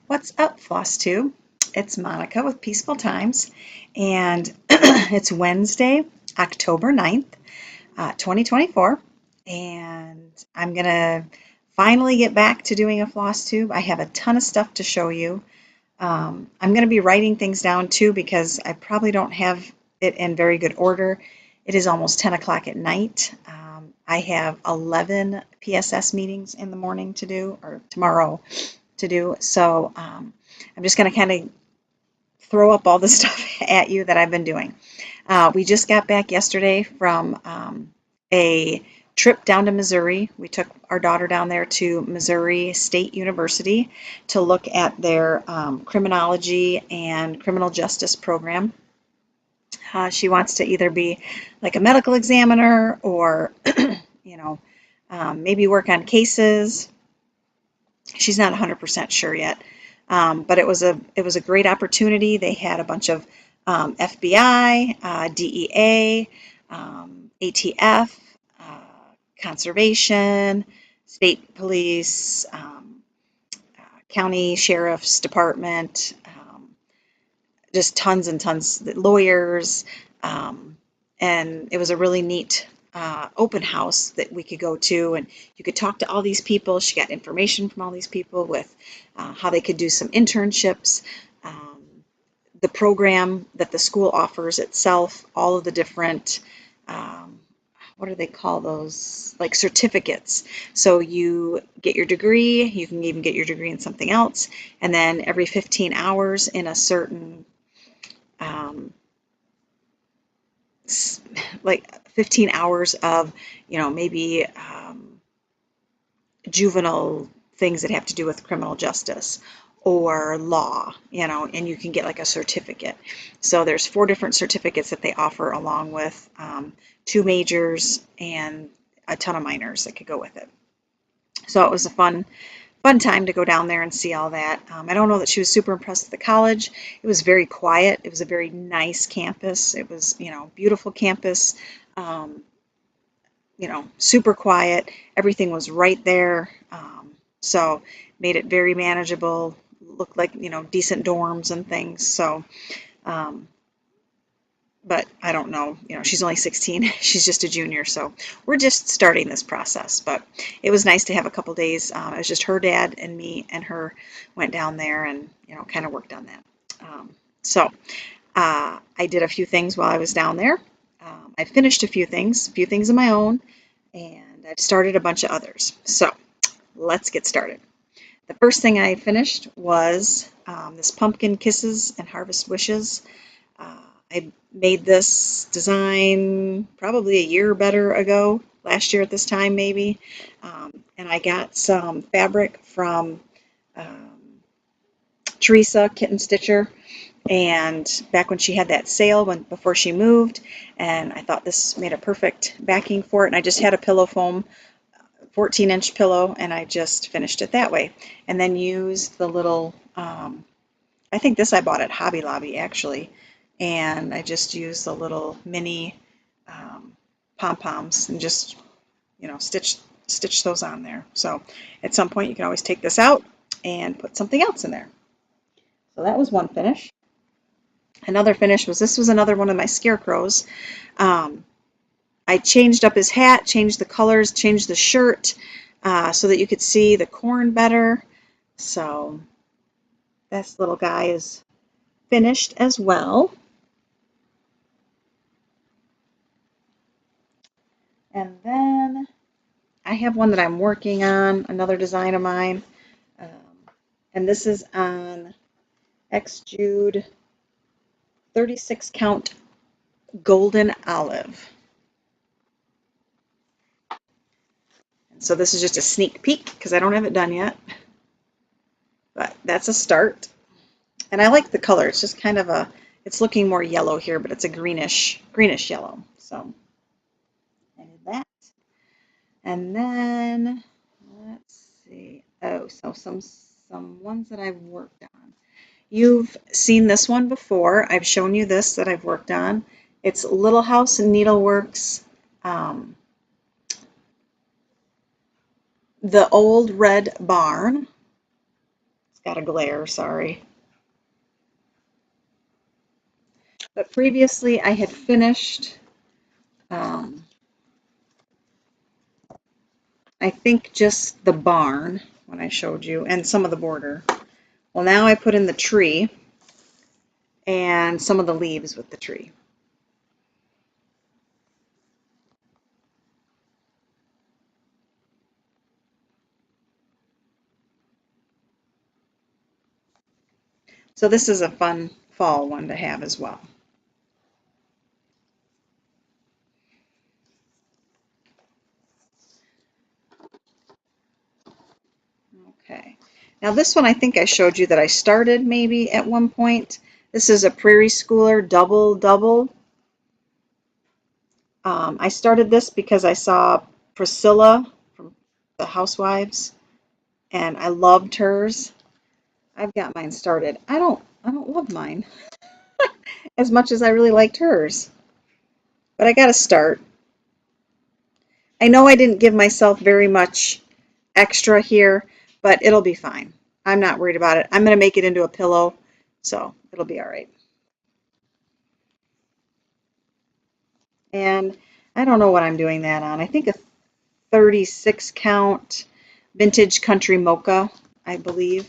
What's up, Floss Tube? It's Monica with Peaceful Times, and it's Wednesday, October 9th, 2024, and I'm going to finally get back to doing a floss tube. I have a ton of stuff to show you. I'm going to be writing things down too because I probably don't have it in very good order. It is almost 10 o'clock at night. I have 11 PSS meetings in the morning to do, or tomorrow to do. So I'm just going to kind of throw up all the stuff at you that I've been doing. We just got back yesterday from a trip down to Missouri. We took our daughter down there to Missouri State University to look at their criminology and criminal justice program. She wants to either be like a medical examiner or, you know, maybe work on cases. She's not 100% sure yet, but it was a great opportunity. They had a bunch of FBI, DEA, ATF, conservation, state police, county sheriff's department, just tons and tons, lawyers, and it was a really neat open house that we could go to, and you could talk to all these people. She got information from all these people with how they could do some internships, the program that the school offers itself, all of the different, what do they call those, like certificates. So you get your degree, you can even get your degree in something else, and then every 15 hours in a certain like 15 hours of, maybe juvenile things that have to do with criminal justice or law, and you can get like a certificate. So there's 4 different certificates that they offer along with 2 majors and a ton of minors that could go with it. So it was a fun time to go down there and see all that. I don't know that she was super impressed with the college. It was very quiet. It was a very nice campus. It was, beautiful campus, super quiet. Everything was right there. So made it very manageable, looked like, decent dorms and things. So, but I don't know, she's only 16, she's just a junior, so we're just starting this process. But it was nice to have a couple days. It was just her dad and me and her went down there and, kind of worked on that. So I did a few things while I was down there. I finished a few things of my own, and I've started a bunch of others. So let's get started. The first thing I finished was this Pumpkin Kisses and Harvest Wishes. I made this design probably a year or better ago, last year at this time maybe, and I got some fabric from Teresa Kitten Stitcher, and back when she had that sale before she moved, and I thought this made a perfect backing for it, and I just had a pillow foam 14-inch pillow, and I just finished it that way, and then used the little, I think this I bought at Hobby Lobby actually, and I just used the little mini pom-poms and just, stitch those on there. So at some point you can always take this out and put something else in there. So that was one finish. Another finish was, this was another one of my Scarecrows. I changed up his hat, changed the colors, changed the shirt so that you could see the corn better. So this little guy is finished as well. And then I have one that I'm working on, another design of mine. And this is on X-Jude 36 count golden olive. And so this is just a sneak peek because I don't have it done yet. But that's a start. And I like the color. It's just kind of it's looking more yellow here, but it's a greenish yellow. So I did that. And then let's see. Oh, so some ones that I've worked on. You've seen this one before. I've shown you this that I've worked on. It's Little House and Needleworks. The Old Red Barn. It's got a glare, sorry. But previously I had finished, I think just the barn when I showed you and some of the border. Well, now I put in the tree and some of the leaves with the tree. So this is a fun fall one to have as well. Okay. Now this one I think I showed you that I started maybe at one point. This is a Prairie Schooler double. I started this because I saw Priscilla from the Housewives and I loved hers. I've got mine started. I don't love mine as much as I really liked hers. But I got to start. I know I didn't give myself very much extra here, but it'll be fine. I'm not worried about it. I'm going to make it into a pillow, so it'll be all right. And I don't know what I'm doing that on. I think a 36 count vintage country mocha, I believe.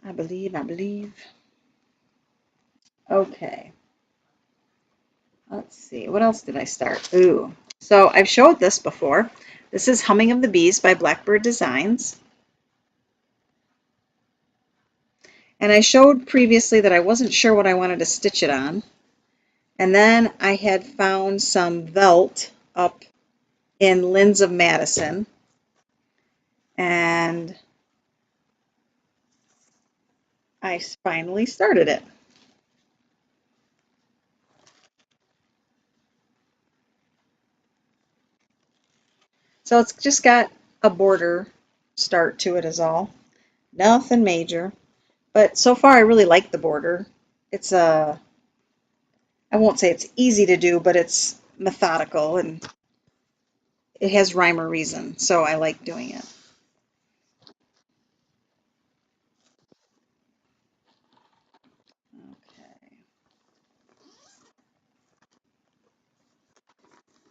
I believe. Okay. Let's see. What else did I start? Ooh. So I've showed this before. This is Humming of the Bees by Blackbird Designs. And I showed previously that I wasn't sure what I wanted to stitch it on. And then I had found some Velt up in Linns of Madison. And I finally started it. So it's just got a border start to it is all. Nothing major. But so far I really like the border. It's I won't say it's easy to do, but it's methodical and it has rhyme or reason. So I like doing it.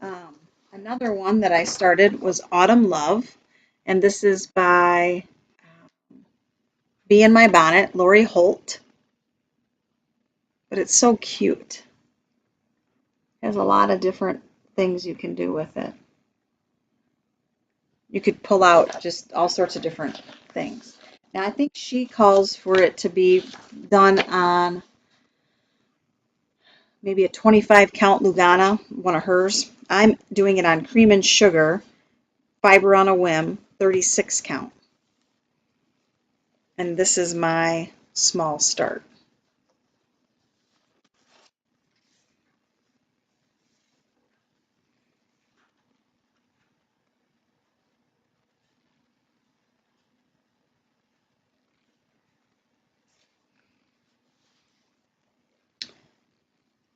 Okay. Another one that I started was Autumn Love, and this is by Bee in My Bonnet, Lori Holt. But it's so cute. There's a lot of different things you can do with it. You could pull out just all sorts of different things. Now I think she calls for it to be done on maybe a 25 count Lugana, one of hers. I'm doing it on Cream and Sugar, Fiber on a Whim, 36 count. And this is my small start.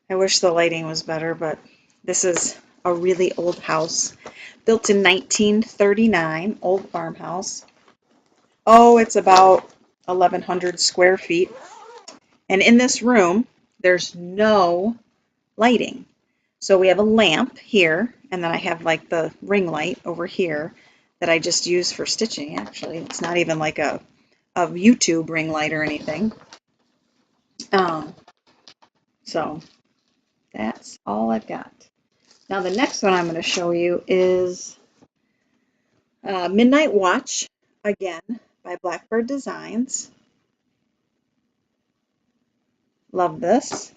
I wish the lighting was better, but this is a really old house, built in 1939, old farmhouse. Oh, it's about 1,100 square feet. And in this room, there's no lighting. So we have a lamp here, and then I have like the ring light over here that I just use for stitching, actually. It's not even like a YouTube ring light or anything. So that's all I've got. Now the next one I'm going to show you is Midnight Watch, again, by Blackbird Designs. Love this.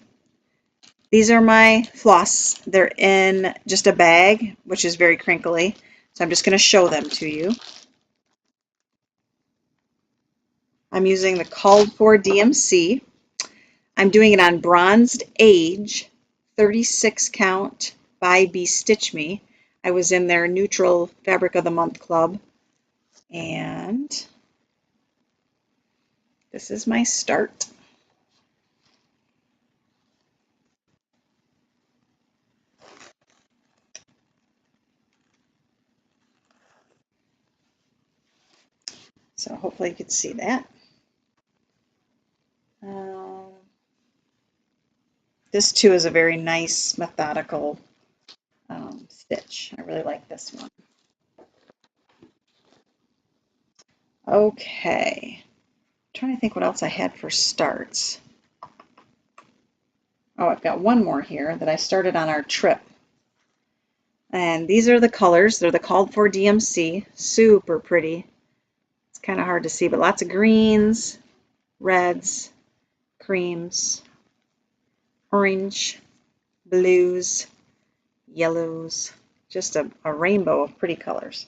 These are my floss. They're in just a bag, which is very crinkly. So I'm just going to show them to you. I'm using the Called For DMC. I'm doing it on Bronzed Age, 36 count by Be Stitch Me. I was in their Neutral Fabric of the Month Club. And this is my start. So hopefully you could see that. Um, this too is a very nice methodical stitch. I really like this one. Okay, I'm trying to think what else I had for starts. Oh, I've got one more here that I started on our trip. And these are the colors. They're the called for DMC. Super pretty. It's kind of hard to see, but lots of greens, reds, creams, orange, blues, yellows, just a rainbow of pretty colors.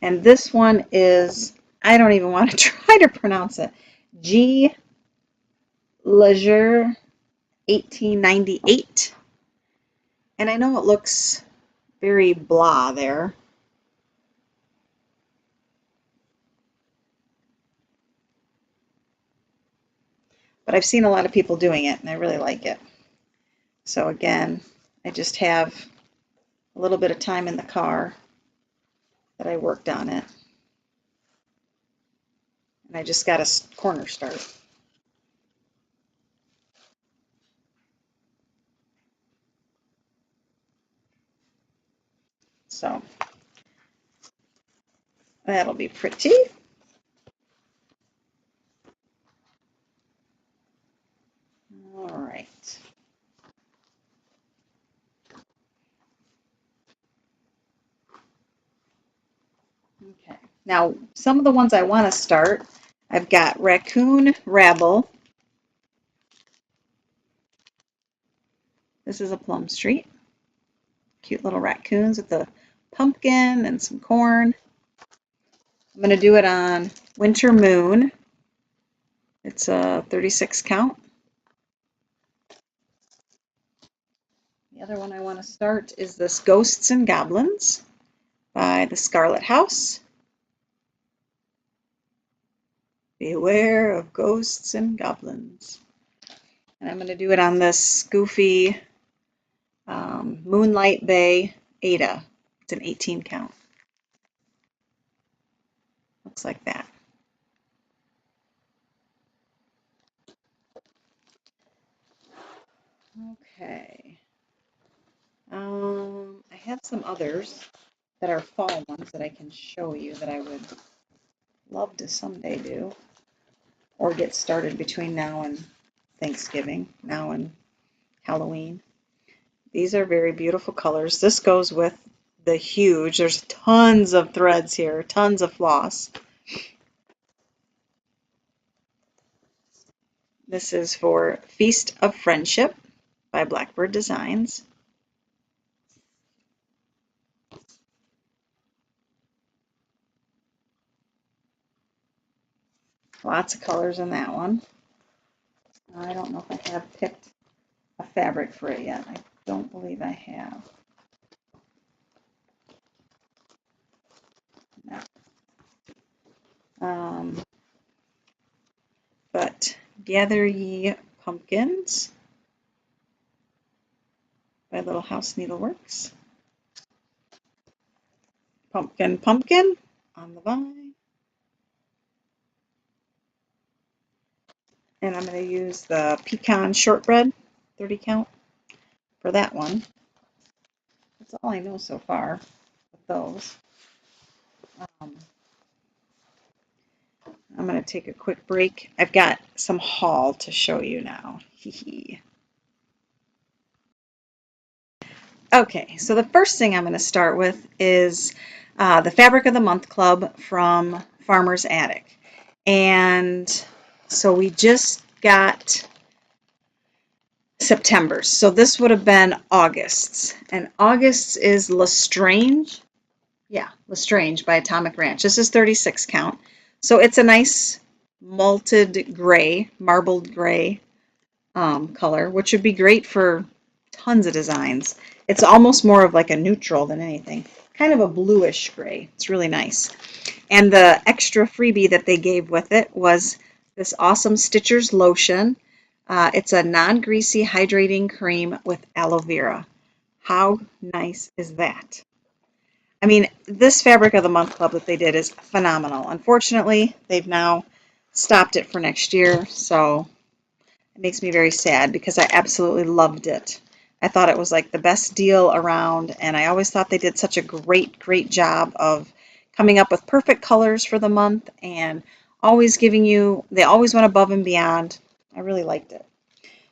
And this one is, I don't even want to try to pronounce it, G. Leisure 1898. And I know it looks very blah there. But I've seen a lot of people doing it, and I really like it. So again, I just have a little bit of time in the car that I worked on it. And I just got a corner start. So that'll be pretty. All right. Okay. Now, some of the ones I want to start, I've got Raccoon, Rabble. This is a PlumStreet. Cute little raccoons with the pumpkin and some corn. I'm going to do it on Winter Moon. It's a 36 count. The other one I want to start is this Ghosts and Goblins by the Scarlet House. Beware of ghosts and goblins. And I'm going to do it on this goofy Moonlight Bay Ada. It's an 18 count. Looks like that. Okay. I have some others that are fall ones that I can show you that I would love to someday do or get started between now and Thanksgiving, now and Halloween. These are very beautiful colors. This goes with the huge, there's tons of threads here, tons of floss. This is for Feast of Friendship by Blackbird Designs. Lots of colors in that one. I don't know if I have picked a fabric for it yet. I don't believe I have. No. But Gather Ye Pumpkins by Little House Needleworks. Pumpkin, pumpkin on the vine. And I'm going to use the pecan shortbread 30 count for that one. That's all I know so far with those. I'm going to take a quick break. I've got some haul to show you now. Okay, so the first thing I'm going to start with is the Fabric of the Month Club from Farmer's Attic. And so we just got September's. So this would have been August's. And August's is Lestrange. Yeah, Lestrange by Atomic Ranch. This is 36 count. So it's a nice malted gray, marbled gray color, which would be great for tons of designs. It's almost more of like a neutral than anything. Kind of a bluish gray. It's really nice. And the extra freebie that they gave with it was this awesome Stitcher's lotion. It's a non-greasy hydrating cream with aloe vera. How nice is that? I mean, this Fabric of the Month Club that they did is phenomenal. Unfortunately, they've now stopped it for next year, so it makes me very sad because I absolutely loved it. I thought it was like the best deal around, and I always thought they did such a great job of coming up with perfect colors for the month and always giving you, they always went above and beyond. I really liked it.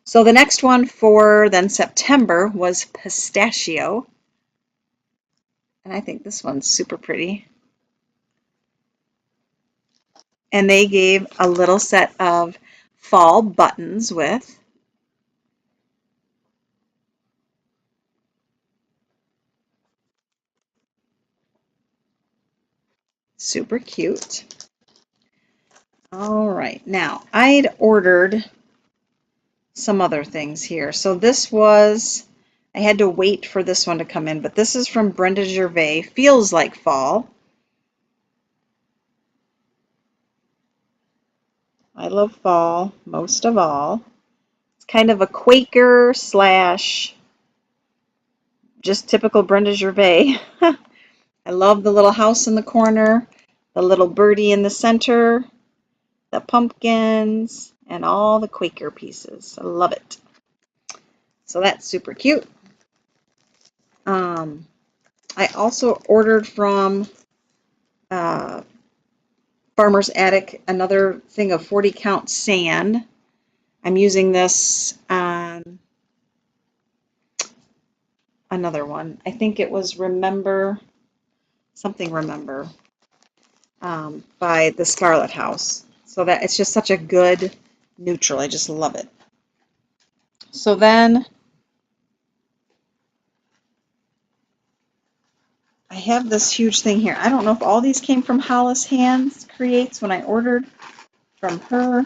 So the next one for then September was Pistachio. And I think this one's super pretty. And they gave a little set of fall buttons with. Super cute. All right, now I'd ordered some other things here. So this was, I had to wait for this one to come in, but this is from Brenda Gervais, Feels Like Fall. I love fall most of all. It's kind of a Quaker slash just typical Brenda Gervais. I love the little house in the corner, the little birdie in the center, the pumpkins, and all the Quaker pieces. I love it. So that's super cute. I also ordered from Farmer's Attic another thing of 40 count sand. I'm using this on another one. I think it was Remember by the Scarlet House. So that it's just such a good neutral. I just love it. So then I have this huge thing here. I don't know if all these came from Hollis Hands Creates when I ordered from her.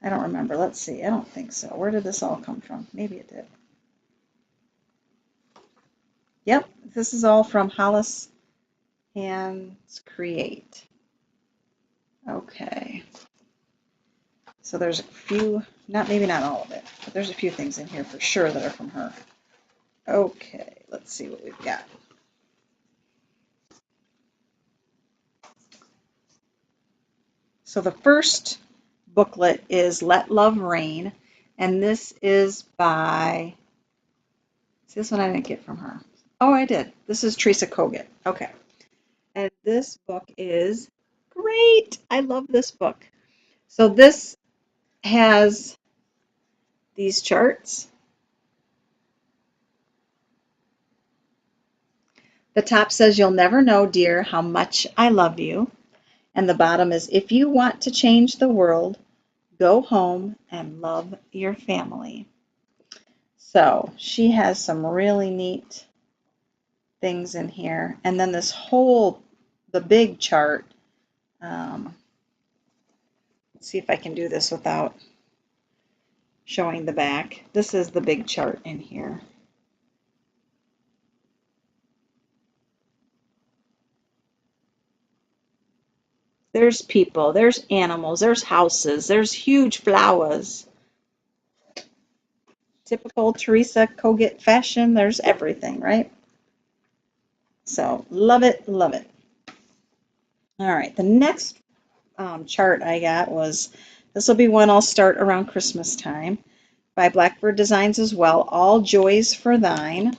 I don't remember. Let's see. I don't think so. Where did this all come from? Maybe it did. Yep, this is all from Hollis Hands Create. Okay. So there's a few, maybe not all of it, but there's a few things in here for sure that are from her. Okay, let's see what we've got. So the first booklet is Let Love Reign, and this is by, see, this one I didn't get from her. Oh, I did. This is Teresa Kogut. Okay. And this book is great. I love this book. So this has these charts. The top says, "You'll never know, dear, how much I love you." And the bottom is, "If you want to change the world, go home and love your family." So she has some really neat things in here. And then this whole, the big chart, let's see if I can do this without showing the back. This is the big chart in here. There's people, there's animals, there's houses, there's huge flowers. Typical Teresa Kogut fashion, there's everything, right? So love it, love it. All right, the next chart I got was, this will be one I'll start around Christmas time, by Blackbird Designs as well, All Joys for Thine.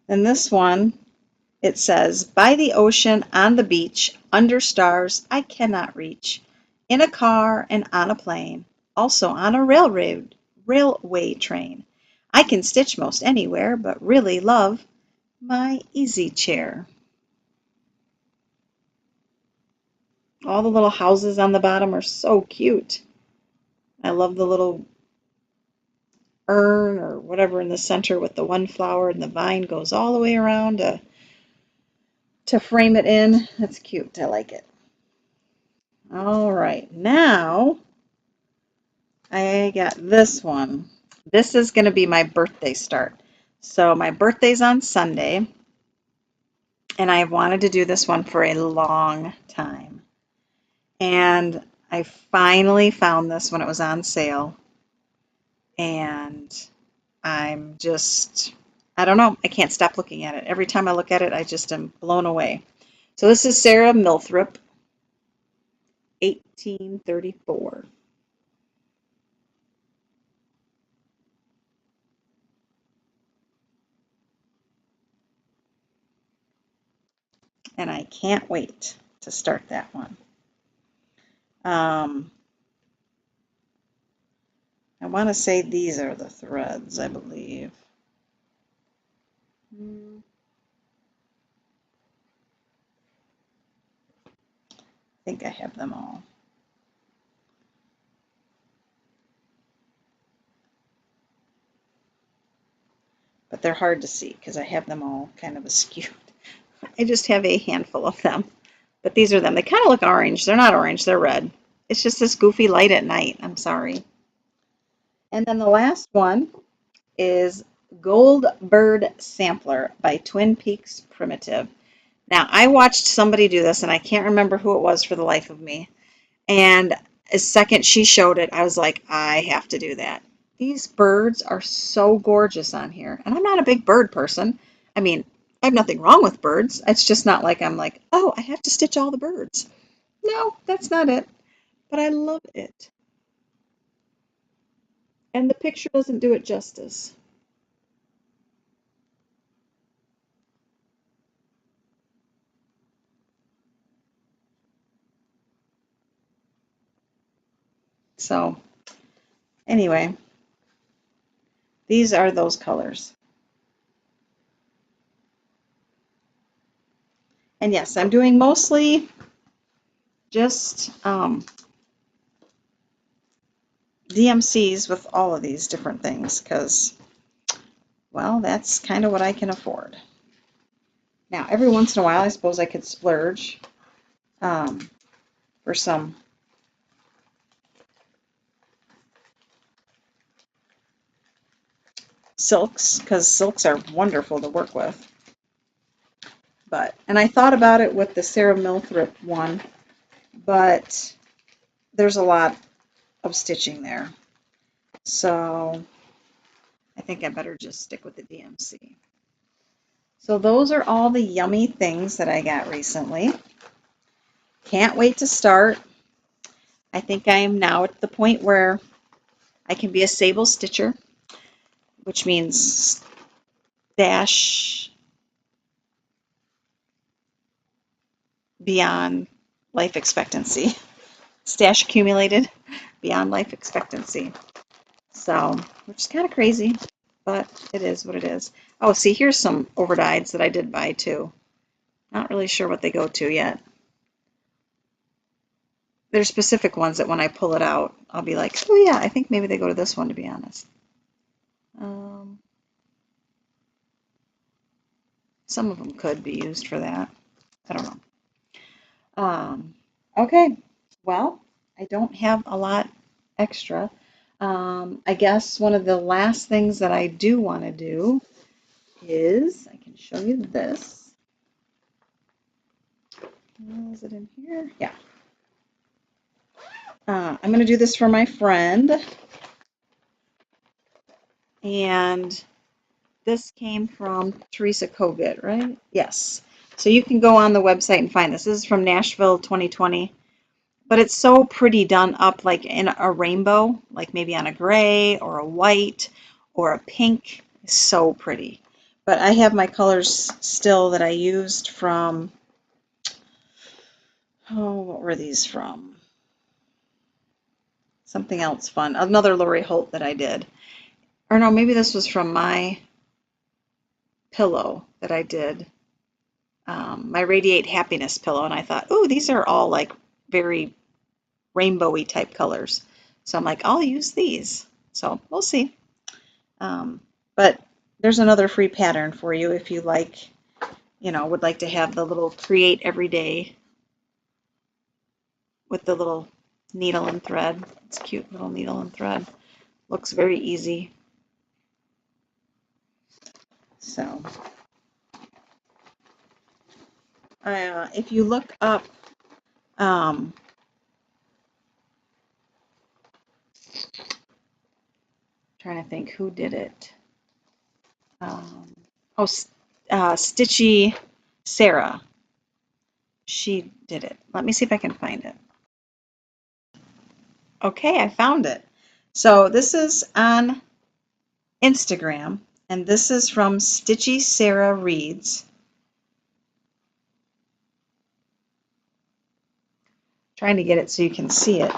And this one, it says, "By the ocean, on the beach, under stars I cannot reach, in a car and on a plane, also on a railway train. I can stitch most anywhere, but really love my easy chair." All the little houses on the bottom are so cute. I love the little urn or whatever in the center with the one flower, and the vine goes all the way around to frame it in. That's cute. I like it. All right, now I got this one. This is going to be my birthday start. So my birthday's on Sunday, And I have wanted to do this one for a long time. And I finally found this when it was on sale. And I'm just, I don't know, I can't stop looking at it. Every time I look at it, I just am blown away. So this is Sarah Milthrop, 1834. And I can't wait to start that one. I want to say these are the threads, I believe. I think I have them all. But they're hard to see because I have them all kind of askew. I just have a handful of them. But these are them. They kind of look orange. They're not orange, they're red. It's just this goofy light at night. I'm sorry. And then the last one is Gold Bird Sampler by Twin Peaks Primitive. Now, I watched somebody do this, and I can't remember who it was for the life of me. And the second she showed it, I was like, I have to do that. These birds are so gorgeous on here. And I'm not a big bird person. I mean, I have nothing wrong with birds. It's just not like I'm like, oh, I have to stitch all the birds. No, that's not it. But I love it. And the picture doesn't do it justice. So, anyway, these are those colors. And yes, I'm doing mostly just DMCs with all of these different things because, well, that's kind of what I can afford. Now, every once in a while, I suppose I could splurge for some silks because silks are wonderful to work with. And I thought about it with the Sarah Milthrop one, but there's a lot of stitching there. So I think I better just stick with the DMC. So those are all the yummy things that I got recently. Can't wait to start. I think I am now at the point where I can be a Sable Stitcher, which means stash beyond life expectancy. Stash accumulated beyond life expectancy. So, which is kind of crazy, but it is what it is. Oh, see, here's some overdyes that I did buy too. Not really sure what they go to yet. There's specific ones that when I pull it out, I'll be like, oh yeah, I think maybe they go to this one, to be honest. Some of them could be used for that. I don't know. Okay, well, I don't have a lot extra. I guess one of the last things that I do want to do is, I can show you this. Is it in here? Yeah. I'm going to do this for my friend. And this came from Teresa Kogut, right? Yes. So you can go on the website and find this. This is from Nashville 2020. But it's so pretty done up like in a rainbow, like maybe on a gray or a white or a pink. It's so pretty. But I have my colors still that I used from, oh, what were these from? Something else fun. Another Lori Holt that I did. Or no, maybe this was from my pillow that I did. My Radiate Happiness pillow. And I thought, oh, these are all like very rainbowy type colors. So I'm like, I'll use these. So we'll see. But there's another free pattern for you if you like, would like to have the little create every day with the little needle and thread. It's a cute little needle and thread. Looks very easy. So if you look up, trying to think who did it. Stitchy Sarah. She did it. Let me see if I can find it. Okay, I found it. So this is on Instagram, and this is from Stitchy Sarah Reads. Trying to get it so you can see it.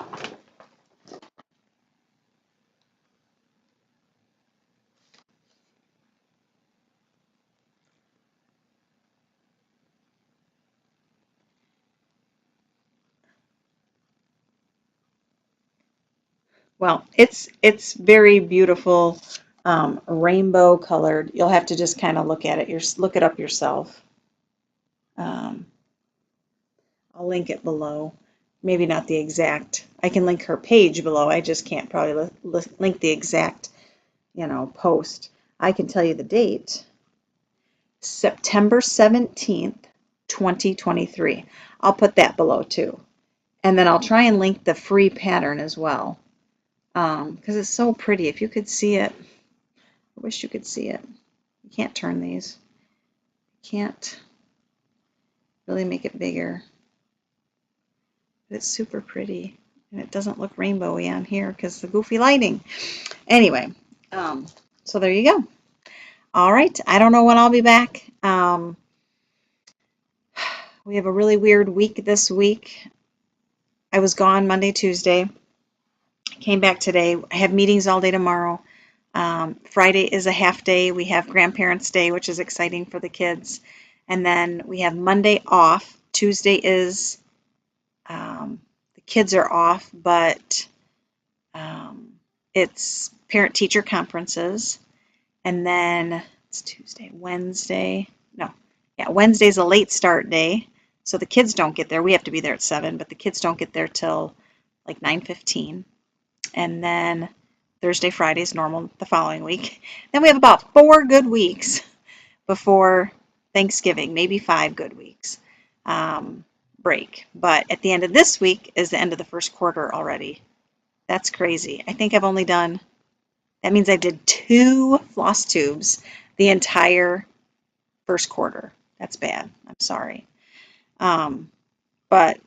Well, it's very beautiful, rainbow colored. You'll have to just kind of look at it. Look it up yourself. Um, I'll link it below. Maybe not the exact. I can link her page below. I just can't probably link the exact, post. I can tell you the date. September 17th, 2023. I'll put that below too. And then I'll try and link the free pattern as well. Because it's so pretty. If you could see it, I wish you could see it. You can't turn these. You can't really make it bigger. But it's super pretty. And it doesn't look rainbowy on here because the goofy lighting. Anyway, so there you go. All right. I don't know when I'll be back. We have a really weird week this week. I was gone Monday, Tuesday. Came back today. I have meetings all day tomorrow. Friday is a half day. We have Grandparents' Day, which is exciting for the kids. And then we have Monday off. Tuesday is, the kids are off, but it's parent-teacher conferences. And then it's Tuesday, Wednesday. No, yeah, Wednesday's a late start day. So the kids don't get there. We have to be there at 7, but the kids don't get there till like 9:15. And then Thursday, Friday is normal the following week. Then we have about 4 good weeks before Thanksgiving, maybe 5 good weeks break. But at the end of this week is the end of the first quarter already. That's crazy. I think I've only done, that means I did 2 floss tubes the entire first quarter. That's bad. I'm sorry. But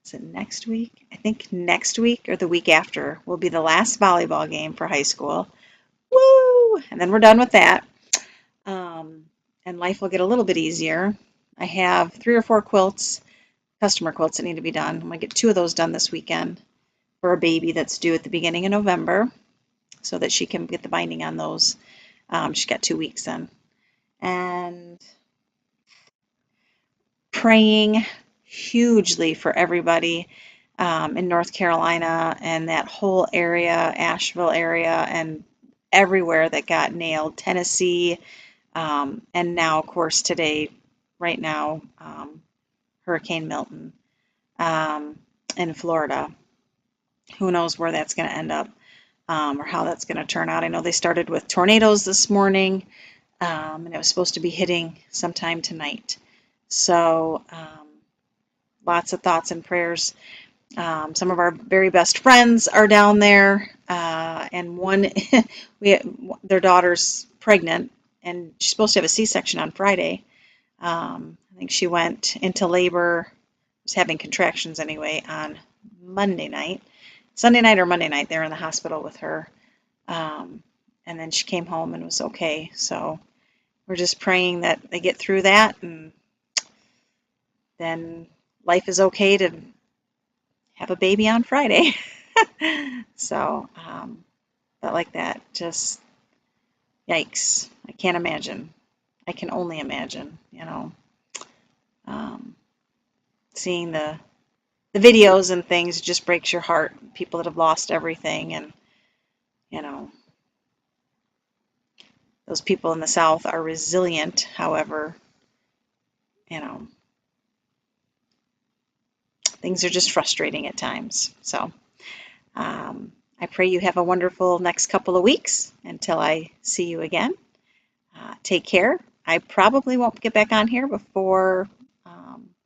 is it next week? I think next week or the week after will be the last volleyball game for high school. Woo! And then we're done with that. And life will get a little bit easier. I have 3 or 4 quilts, customer quilts that need to be done. I'm going to get 2 of those done this weekend for a baby that's due at the beginning of November so that she can get the binding on those. She's got 2 weeks then. And praying hugely for everybody in North Carolina and that whole area, Asheville area, and everywhere that got nailed. Tennessee, and now, of course, today, right now, Hurricane Milton in Florida. Who knows where that's going to end up or how that's going to turn out. I know they started with tornadoes this morning, and it was supposed to be hitting sometime tonight. So lots of thoughts and prayers. Some of our very best friends are down there, and one, their daughter's pregnant, and she's supposed to have a C-section on Friday. I think she went into labor, was having contractions anyway, on Monday night. Sunday night or Monday night, they were in the hospital with her, and then she came home and was okay. So we're just praying that they get through that, and then life is okay to have a baby on Friday. So, but like that, just yikes. I can't imagine. I can only imagine, seeing the videos and things just breaks your heart. People that have lost everything, and, those people in the South are resilient. However, things are just frustrating at times. So I pray you have a wonderful next couple of weeks until I see you again. Take care. I probably won't get back on here before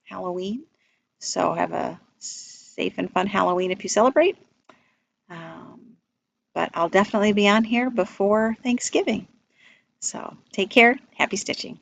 Halloween. So have a safe and fun Halloween if you celebrate. But I'll definitely be on here before Thanksgiving. So take care. Happy stitching.